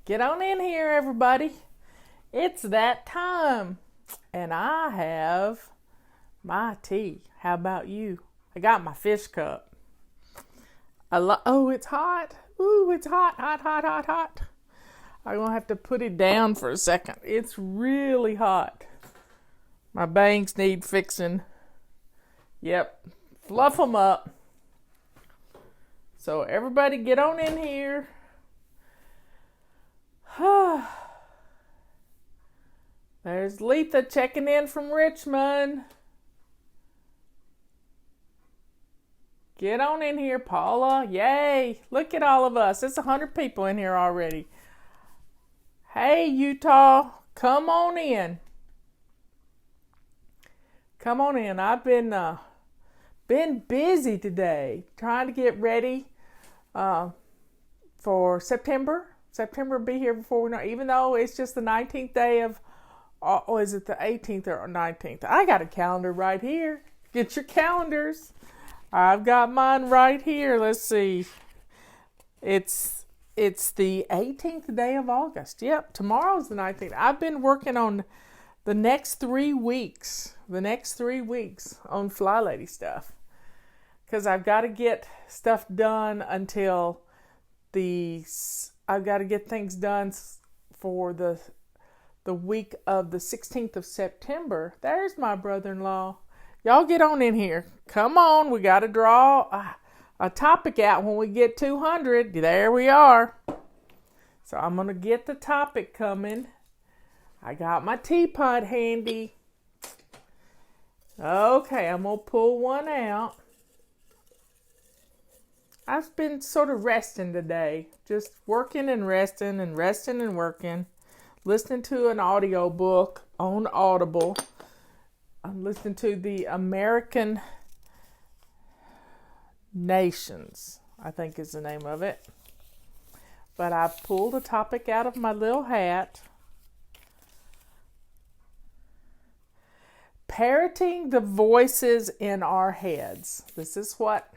Get on in here, everybody. It's that time. And I have my tea. How about you? I got my fish cup. Oh, it's hot. Ooh, it's hot, hot, hot, hot, hot. I'm going to have to put it down for a second. It's really hot. My bangs need fixing. Yep. Fluff them up. So everybody get on in here. There's Letha checking in from Richmond. Get on in here, Paula. Yay. Look at all of us. It's 100 people in here already. Hey, Utah. Come on in. Come on in. I've been busy today trying to get ready for September. September will be here before we know. Even though it's just the 19th day of, or is it the 18th or 19th? I got a calendar right here. Get your calendars. I've got mine right here. Let's see. It's the 18th day of August. Yep, tomorrow's the 19th. I've been working on the next 3 weeks. The next 3 weeks on Fly Lady stuff. Because I've got to get stuff done until I've got to get things done for the week of the 16th of September. There's my brother-in-law. Y'all get on in here. Come on, we got to draw a topic out when we get 200. There we are. So I'm going to get the topic coming. I got my teapot handy. Okay, I'm going to pull one out. I've been sort of resting today. Just working and resting and resting and working. Listening to an audio book on Audible. I'm listening to the American Nations, I think is the name of it. But I pulled a topic out of my little hat. Parroting the voices in our heads. This is what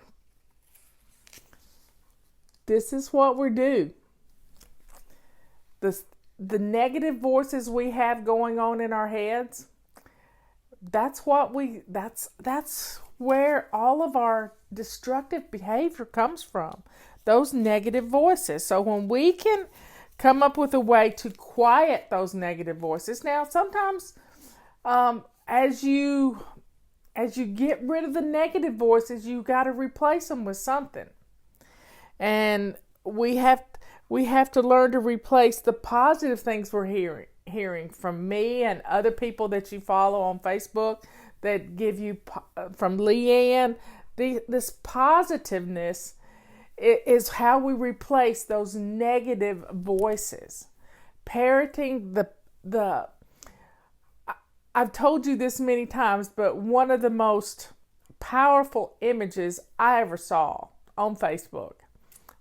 we do. The negative voices we have going on in our heads, that's where all of our destructive behavior comes from. Those negative voices. So when we can come up with a way to quiet those negative voices. Now, sometimes as you get rid of the negative voices, you got to replace them with something. And we have to learn to replace the positive things we're hearing from me and other people that you follow on Facebook that give you, from Leanne. This positiveness is how we replace those negative voices. Parroting I've told you this many times, but one of the most powerful images I ever saw on Facebook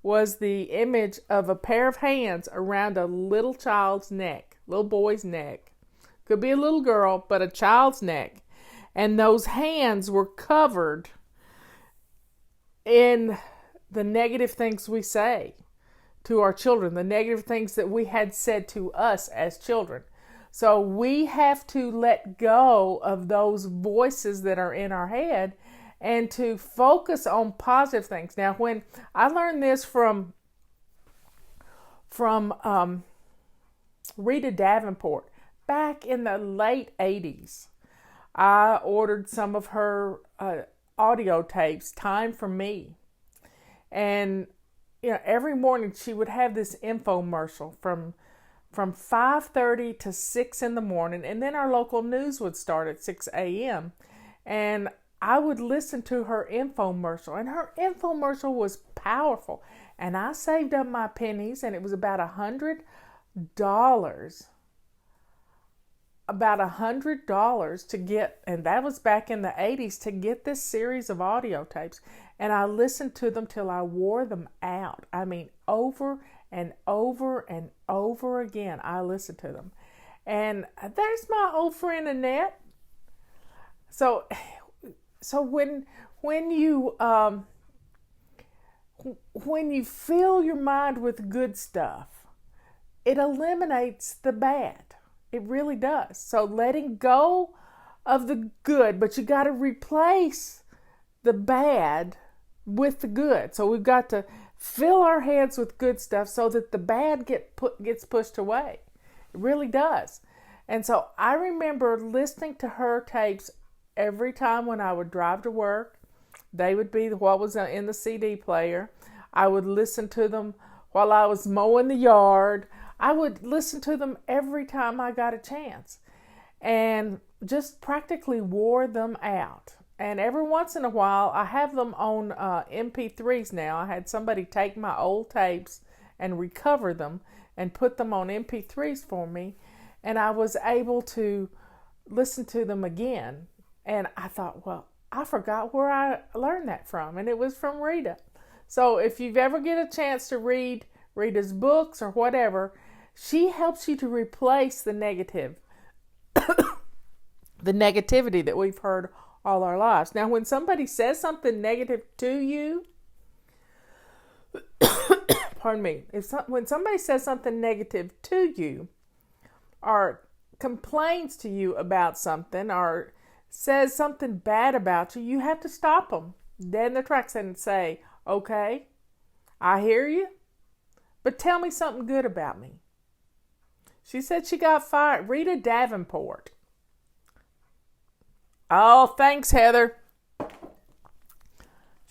was the image of a pair of hands around a little child's neck, little boy's neck. Could be a little girl, but a child's neck. And those hands were covered in the negative things we say to our children, the negative things that we had said to us as children. So we have to let go of those voices that are in our head and to focus on positive things. Now, when I learned this from Rita Davenport back in the late 80s, I ordered some of her audio tapes, Time for Me. And every morning she would have this infomercial from 5:30 to 6 in the morning, and then our local news would start at 6 a.m. And I would listen to her infomercial, and her infomercial was powerful. And I saved up my pennies, and it was about $100, to get, and that was back in the 80s, to get this series of audio tapes. And I listened to them till I wore them out. I mean, over and over and over again, I listened to them. And there's my old friend Annette. So when you fill your mind with good stuff, it eliminates the bad. It really does. So letting go of the good, but you got to replace the bad with the good. So we've got to fill our heads with good stuff so that the bad gets pushed away. It really does. And so I remember listening to her tapes every time when I would drive to work. They would be what was in the CD player. I would listen to them while I was mowing the yard. I would listen to them every time I got a chance and just practically wore them out. And every once in a while, I have them on MP3s now. I had somebody take my old tapes and recover them and put them on MP3s for me. And I was able to listen to them again. And I thought, well, I forgot where I learned that from. And it was from Rita. So if you ever get a chance to read Rita's books or whatever, she helps you to replace the negative, the negativity that we've heard all our lives. Now, when somebody says something negative to you, pardon me, when somebody says something negative to you or complains to you about something or says something bad about you, you have to stop them dead in their tracks and say, okay, I hear you, but tell me something good about me. She said she got fired. Rita Davenport. Oh, thanks, Heather.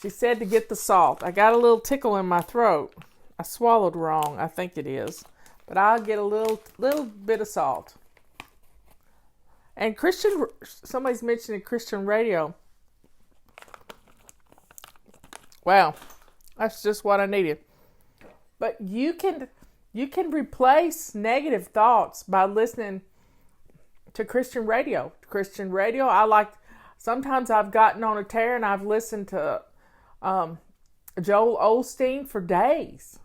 She said to get the salt. I got a little tickle in my throat. I swallowed wrong, I think it is. But I'll get a little bit of salt. And somebody's mentioning Christian radio. Wow, that's just what I needed. But you can replace negative thoughts by listening to Christian radio. Christian radio, sometimes I've gotten on a tear and I've listened to Joel Osteen for days.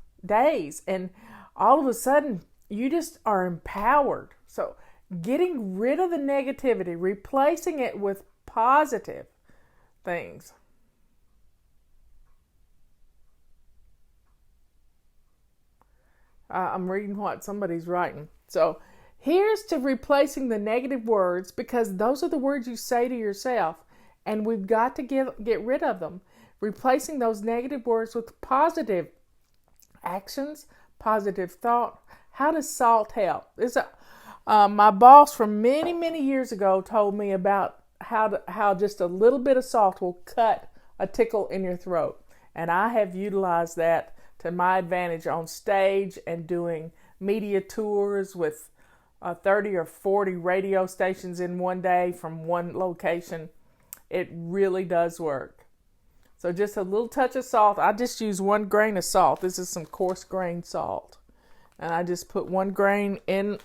And all of a sudden, you just are empowered. So getting rid of the negativity, replacing it with positive things. I'm reading what somebody's writing. So here's to replacing the negative words, because those are the words you say to yourself, and we've got to get rid of them. Replacing those negative words with positive actions, positive thought. How does salt help? My boss from many, many years ago told me about how just a little bit of salt will cut a tickle in your throat. And I have utilized that to my advantage on stage and doing media tours with 30 or 40 radio stations in one day from one location. It really does work. So just a little touch of salt. I just use 1 grain of salt. This is some coarse grain salt. And I just put 1 grain in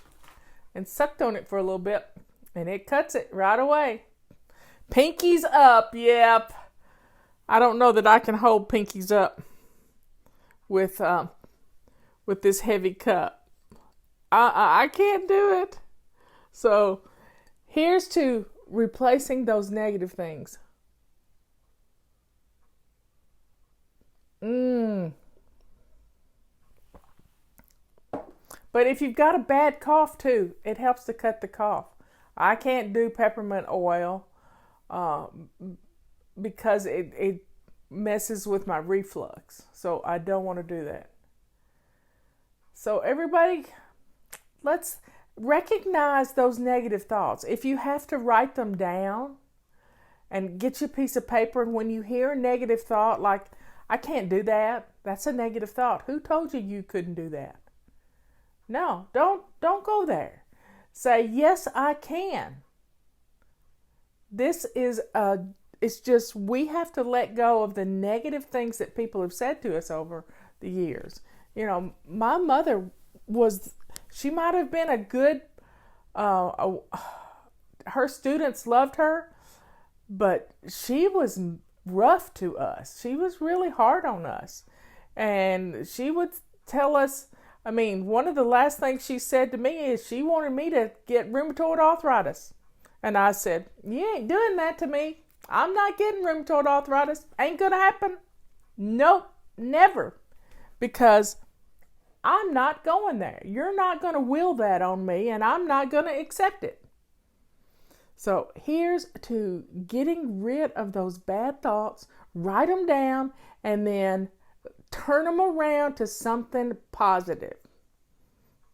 and sucked on it for a little bit. And it cuts it right away. Pinkies up, yep. I don't know that I can hold pinkies up with this heavy cup. I can't do it. So here's to replacing those negative things. But if you've got a bad cough too, it helps to cut the cough. I can't do peppermint oil because it messes with my reflux. So I don't want to do that. So everybody, let's recognize those negative thoughts. If you have to write them down and get you a piece of paper, and when you hear a negative thought like, I can't do that, that's a negative thought. Who told you you couldn't do that? No, don't go there. Say, yes, I can. This is it's just, we have to let go of the negative things that people have said to us over the years. You know, my mother she might have been a good, her students loved her, but she was rough to us. She was really hard on us. And she would tell us, one of the last things she said to me is she wanted me to get rheumatoid arthritis. And I said, you ain't doing that to me. I'm not getting rheumatoid arthritis. Ain't gonna happen. Nope, never. Because I'm not going there. You're not going to will that on me, and I'm not going to accept it. So here's to getting rid of those bad thoughts, write them down, and then turn them around to something positive.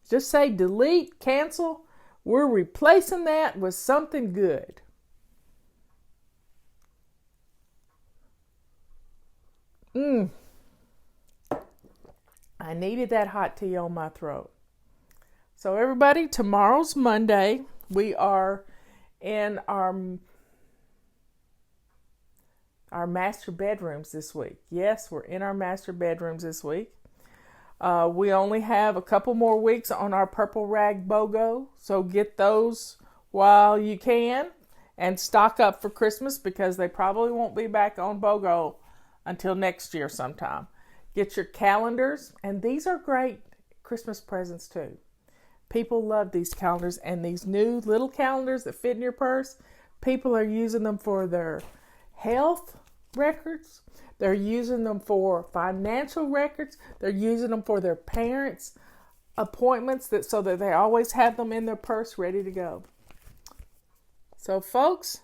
Just say delete, cancel. We're replacing that with something good. I needed that hot tea on my throat. So everybody, tomorrow's Monday. We are in our master bedrooms this week. Yes, we're in our master bedrooms this week. We only have a couple more weeks on our Purple Rag BOGO, so get those while you can and stock up for Christmas because they probably won't be back on BOGO until next year sometime. Get your calendars, and these are great Christmas presents too. People love these calendars, and these new little calendars that fit in your purse, people are using them for their health records. They're using them for financial records. They're using them for their parents' appointments so that they always have them in their purse ready to go. So folks,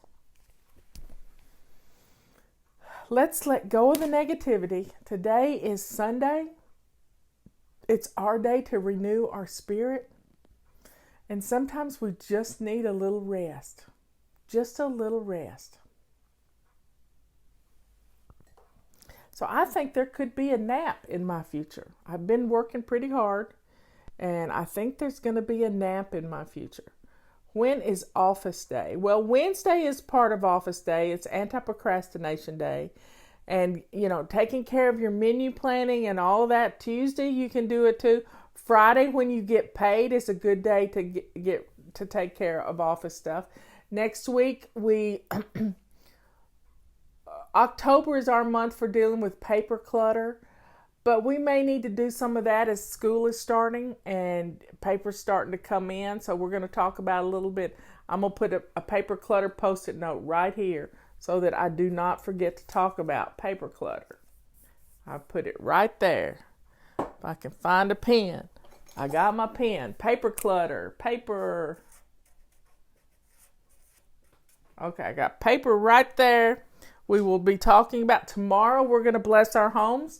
let's let go of the negativity. Today is Sunday. It's our day to renew our spirit. And sometimes we just need a little rest. Just a little rest. So I think there could be a nap in my future. I've been working pretty hard, and I think there's going to be a nap in my future. When is Office Day? Well, Wednesday is part of Office Day. It's Anti-Procrastination Day. And, taking care of your menu planning and all of that. Tuesday, you can do it too. Friday, when you get paid, is a good day to get to take care of office stuff. Next week, October is our month for dealing with paper clutter, but we may need to do some of that as school is starting and paper's starting to come in. So we're going to talk about a little bit. I'm going to put a paper clutter post-it note right here so that I do not forget to talk about paper clutter. I put it right there. If I can find a pen. I got my pen. Paper clutter. Paper. Okay, I got paper right there. We will be talking about tomorrow. We're going to bless our homes.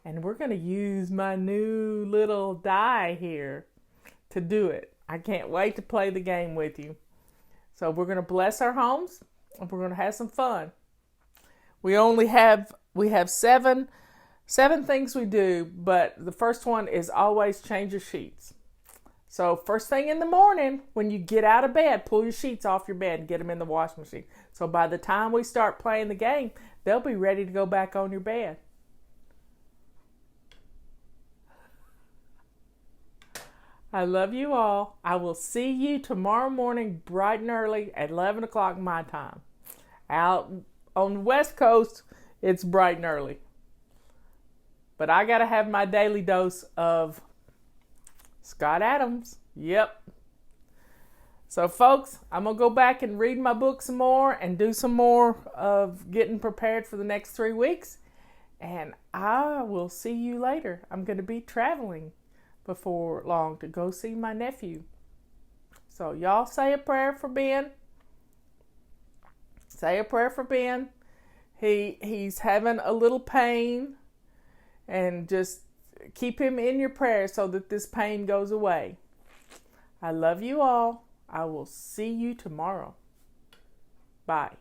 And we're going to use my new little die here to do it. I can't wait to play the game with you. So we're going to bless our homes. And we're going to have some fun. We have seven things we do, but the first one is always change your sheets. So first thing in the morning, when you get out of bed, pull your sheets off your bed and get them in the washing machine. So by the time we start playing the game, they'll be ready to go back on your bed. I love you all. I will see you tomorrow morning bright and early at 11 o'clock my time. Out on the West Coast, it's bright and early. But I got to have my daily dose of Scott Adams. Yep. So, folks, I'm going to go back and read my book some more and do some more of getting prepared for the next 3 weeks. And I will see you later. I'm going to be traveling before long to go see my nephew. So, y'all say a prayer for Ben. Say a prayer for Ben. He's having a little pain. And just keep him in your prayers so that this pain goes away. I love you all. I will see you tomorrow. Bye.